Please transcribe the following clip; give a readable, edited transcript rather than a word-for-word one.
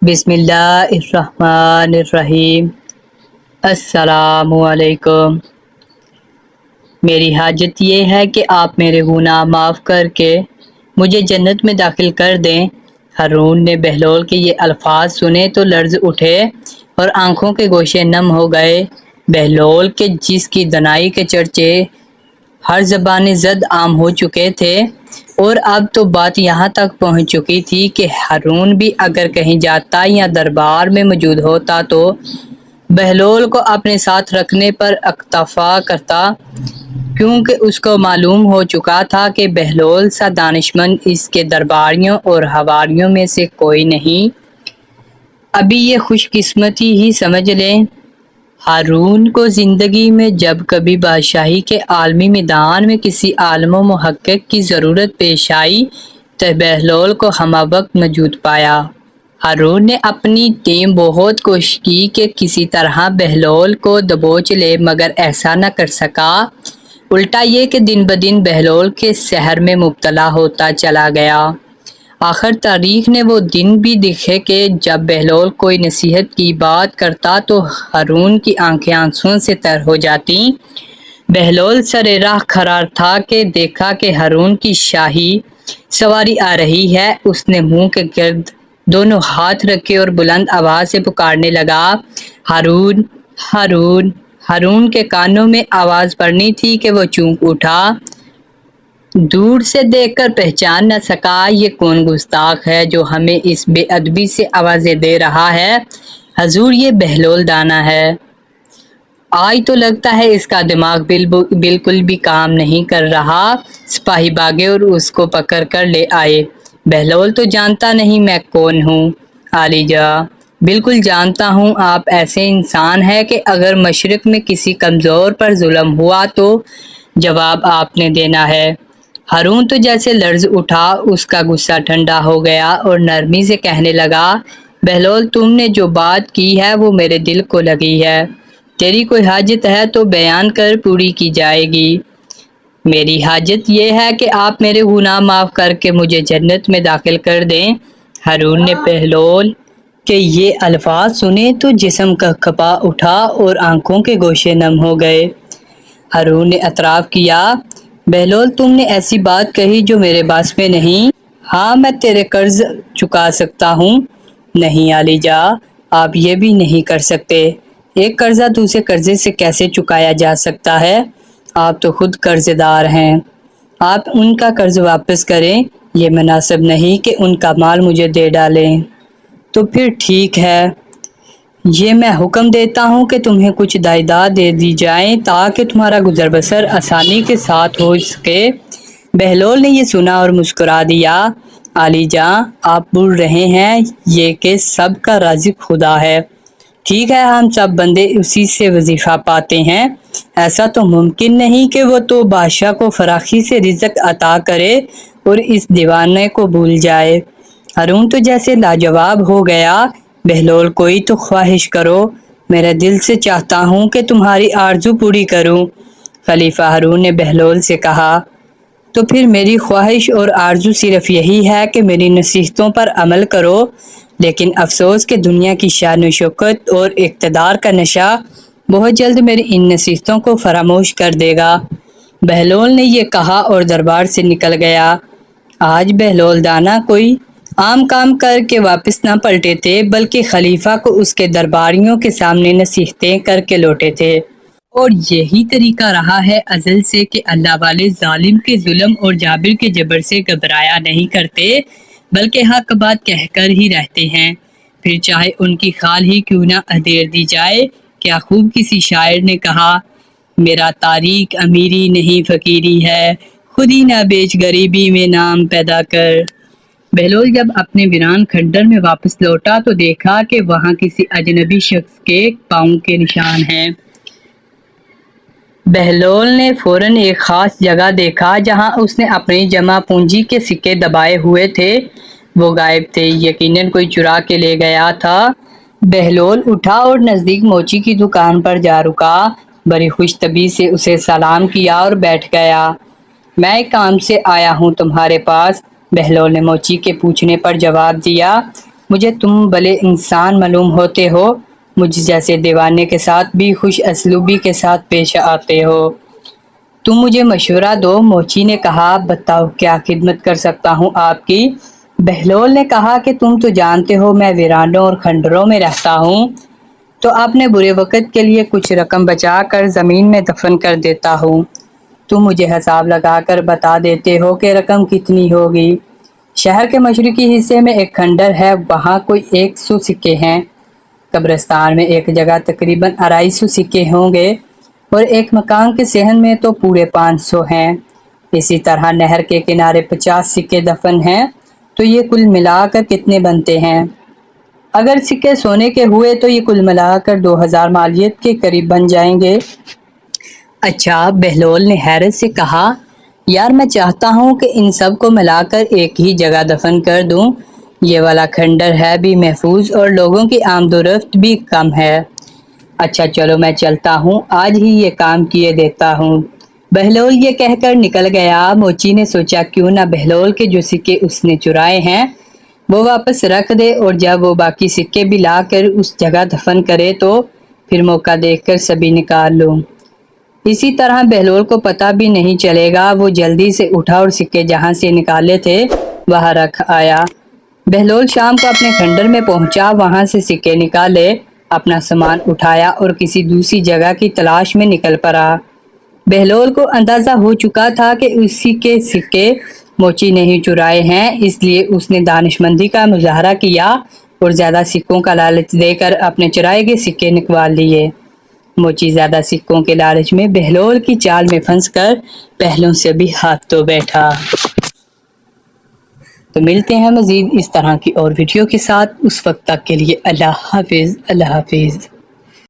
بسم اللہ الرحمن الرحیم۔ السلام علیکم۔ میری حاجت یہ ہے کہ آپ میرے گناہ معاف کر کے مجھے جنت میں داخل کر دیں۔ ہارون نے بہلول کے یہ الفاظ سنے تو لرز اٹھے اور آنکھوں کے گوشے نم ہو گئے۔ بہلول کے جس کی دنائی کے چرچے ہر زبان زد عام ہو چکے تھے، اور اب تو بات یہاں تک پہنچ چکی تھی کہ ہارون بھی اگر کہیں جاتا یا دربار میں موجود ہوتا تو بہلول کو اپنے ساتھ رکھنے پر اکتفا کرتا، کیونکہ اس کو معلوم ہو چکا تھا کہ بہلول سا دانشمند اس کے درباریوں اور حواریوں میں سے کوئی نہیں۔ ابھی یہ خوش قسمتی ہی سمجھ لیں۔ ہارون کو زندگی میں جب کبھی بادشاہی کے عالمی میدان میں کسی عالم و محقق کی ضرورت پیش آئی تو بہلول کو ہمہ وقت موجود پایا۔ ہارون نے اپنی ٹیم بہت کوشش کی کہ کسی طرح بہلول کو دبوچ لے، مگر ایسا نہ کر سکا۔ الٹا یہ کہ دن بدن بہلول کے سحر میں مبتلا ہوتا چلا گیا۔ آخر تاریخ نے وہ دن بھی دیکھے کہ جب بہلول کوئی نصیحت کی بات کرتا تو ہارون کی آنکھیں آنسوؤں سے تر ہو جاتی۔ بہلول سر راہ کھڑا تھا کہ دیکھا کہ ہارون کی شاہی سواری آ رہی ہے۔ اس نے منہ کے گرد دونوں ہاتھ رکھے اور بلند آواز سے پکارنے لگا، ہارون، ہارون۔ ہارون کے کانوں میں آواز پڑنی تھی کہ وہ چونک اٹھا۔ دور سے دیکھ کر پہچان نہ سکا، یہ کون گستاخ ہے جو ہمیں اس بے ادبی سے آوازیں دے رہا ہے؟ حضور، یہ بہلول دانا ہے۔ آج تو لگتا ہے اس کا دماغ بالکل بھی کام نہیں کر رہا۔ سپاہی بھاگے اور اس کو پکڑ کر لے آئے۔ بہلول تو جانتا نہیں میں کون ہوں عالی جا۔ بالکل جانتا ہوں آپ ایسے انسان ہیں کہ اگر مشرق میں کسی کمزور پر ظلم ہوا تو جواب آپ نے دینا ہے۔ ہارون تو جیسے لرز اٹھا، اس کا غصہ ٹھنڈا ہو گیا اور نرمی سے کہنے لگا، بہلول، تم نے جو بات کی ہے وہ میرے دل کو لگی ہے۔ تیری کوئی حاجت ہے تو بیان کر، پوری کی جائے گی۔ میری حاجت یہ ہے کہ آپ میرے گناہ معاف کر کے مجھے جنت میں داخل کر دیں۔ ہارون نے بہلول کے یہ الفاظ سنے تو جسم کپا اٹھا اور آنکھوں کے گوشے نم ہو گئے۔ ہارون نے اعتراف کیا، بہلول، تم نے ایسی بات کہی جو میرے بس میں نہیں۔ ہاں، میں تیرے قرض چکا سکتا ہوں۔ نہیں عالی جا، آپ یہ بھی نہیں کر سکتے۔ ایک قرضہ دوسرے قرضے سے کیسے چکایا جا سکتا ہے؟ آپ تو خود قرض دار ہیں۔ آپ ان کا قرض واپس کریں، یہ مناسب نہیں کہ ان کا مال مجھے دے ڈالیں۔ تو پھر ٹھیک ہے، یہ میں حکم دیتا ہوں کہ تمہیں کچھ جائیداد دے دی جائیں تاکہ تمہارا گزر بسر آسانی کے ساتھ ہو سکے۔ بہلول نے یہ سنا اور مسکرا دیا، عالی جاں، آپ بھول رہے ہیں یہ کہ سب کا رازق خدا ہے۔ ٹھیک ہے، ہم سب بندے اسی سے وظیفہ پاتے ہیں۔ ایسا تو ممکن نہیں کہ وہ تو بادشاہ کو فراخی سے رزق عطا کرے اور اس دیوانے کو بھول جائے۔ ہارون تو جیسے لاجواب ہو گیا، بہلول، کوئی تو خواہش کرو، میرے دل سے چاہتا ہوں کہ تمہاری آرزو پوری کروں۔ خلیفہ ہارون نے بہلول سے کہا، تو پھر میری خواہش اور آرزو صرف یہی ہے کہ میری نصیحتوں پر عمل کرو، لیکن افسوس کہ دنیا کی شان و شوکت اور اقتدار کا نشہ بہت جلد میری ان نصیحتوں کو فراموش کر دے گا۔ بہلول نے یہ کہا اور دربار سے نکل گیا۔ آج بہلول دانا کوئی عام کام کر کے واپس نہ پلٹے تھے، بلکہ خلیفہ کو اس کے درباریوں کے سامنے نصیحتیں کر کے لوٹے تھے۔ اور یہی طریقہ رہا ہے ازل سے کہ اللہ والے ظالم کے ظلم اور جابر کے جبر سے گھبرایا نہیں کرتے، بلکہ حق بات کہہ کر ہی رہتے ہیں، پھر چاہے ان کی خال ہی کیوں نہ ادھیر دی جائے۔ کیا خوب کسی شاعر نے کہا، میرا تاریخ امیری نہیں فقیری ہے، خود ہی نہ بیچ غریبی میں نام پیدا کر۔ بہلول جب اپنے ویران کھنڈر میں واپس لوٹا تو دیکھا کہ وہاں کسی اجنبی شخص کے پاؤں کے نشان ہیں۔ بہلول نے فوراً ایک خاص جگہ دیکھا جہاں اس نے اپنی جمع پونجی کے سکے دبائے ہوئے تھے، وہ غائب تھے، یقیناً کوئی چرا کے لے گیا تھا۔ بہلول اٹھا اور نزدیک موچی کی دکان پر جا رکا، بڑی خوش طبعی سے اسے سلام کیا اور بیٹھ گیا۔ میں ایک کام سے آیا ہوں تمہارے پاس، بہلول نے موچی کے پوچھنے پر جواب دیا۔ مجھے تم بھلے انسان معلوم ہوتے ہو، مجھ جیسے دیوانے کے ساتھ بھی خوش اسلوبی کے ساتھ پیش آتے ہو۔ تم مجھے مشورہ دو، موچی نے کہا۔ بتاؤ کیا خدمت کر سکتا ہوں آپ کی؟ بہلول نے کہا کہ تم تو جانتے ہو میں ویرانوں اور کھنڈروں میں رہتا ہوں، تو اپنے برے وقت کے لیے کچھ رقم بچا کر زمین میں دفن کر دیتا ہوں۔ تم مجھے حساب لگا کر بتا دیتے ہو کہ رقم کتنی ہوگی۔ شہر کے مشرقی حصے میں ایک کھنڈر ہے، وہاں کوئی 100 سکے ہیں۔ قبرستان میں ایک جگہ تقریباً 250 سکے ہوں گے، اور ایک مکان کے صحن میں تو پورے 500 ہیں۔ اسی طرح نہر کے کنارے 50 سکے دفن ہیں، تو یہ کل ملا کر کتنے بنتے ہیں؟ اگر سکے سونے کے ہوئے تو یہ کل ملا کر 2000 مالیت کے قریب بن جائیں گے۔ اچھا، بہلول نے حیرت سے کہا، یار میں چاہتا ہوں کہ ان سب کو ملا کر ایک ہی جگہ دفن کر دوں۔ یہ والا کھنڈر ہے بھی محفوظ اور لوگوں کی آمد و رفت بھی کم ہے۔ اچھا چلو میں چلتا ہوں، آج ہی یہ کام کیے دیتا ہوں۔ بہلول یہ کہہ کر نکل گیا۔ موچی نے سوچا کیوں نہ بہلول کے جو سکے اس نے چرائے ہیں وہ واپس رکھ دے، اور جب وہ باقی سکے بھی لا کر اس جگہ دفن کرے تو پھر موقع دیکھ کر سبھی نکال لوں۔ اسی طرح بہلول کو پتہ بھی نہیں چلے گا۔ وہ جلدی سے اٹھا اور سکے جہاں سے نکالے تھے وہاں رکھ آیا۔ بہلول شام کو اپنے کھنڈر میں پہنچا، وہاں سے سکے نکالے، اپنا سامان اٹھایا اور کسی دوسری جگہ کی تلاش میں نکل پڑا۔ بہلول کو اندازہ ہو چکا تھا کہ اسی کے سکے موچی نے ہی چرائے ہیں، اس لیے اس نے دانش مندی کا مظاہرہ کیا اور زیادہ سکوں کا لالچ دے کر اپنے چرائے گئے سکے نکال لیے۔ موچی زیادہ سکوں کے لالچ میں بہلول کی چال میں پھنس کر پہلوں سے بھی ہاتھ دھو بیٹھا۔ تو ملتے ہیں مزید اس طرح کی اور ویڈیو کے ساتھ، اس وقت تک کے لیے اللہ حافظ، اللہ حافظ۔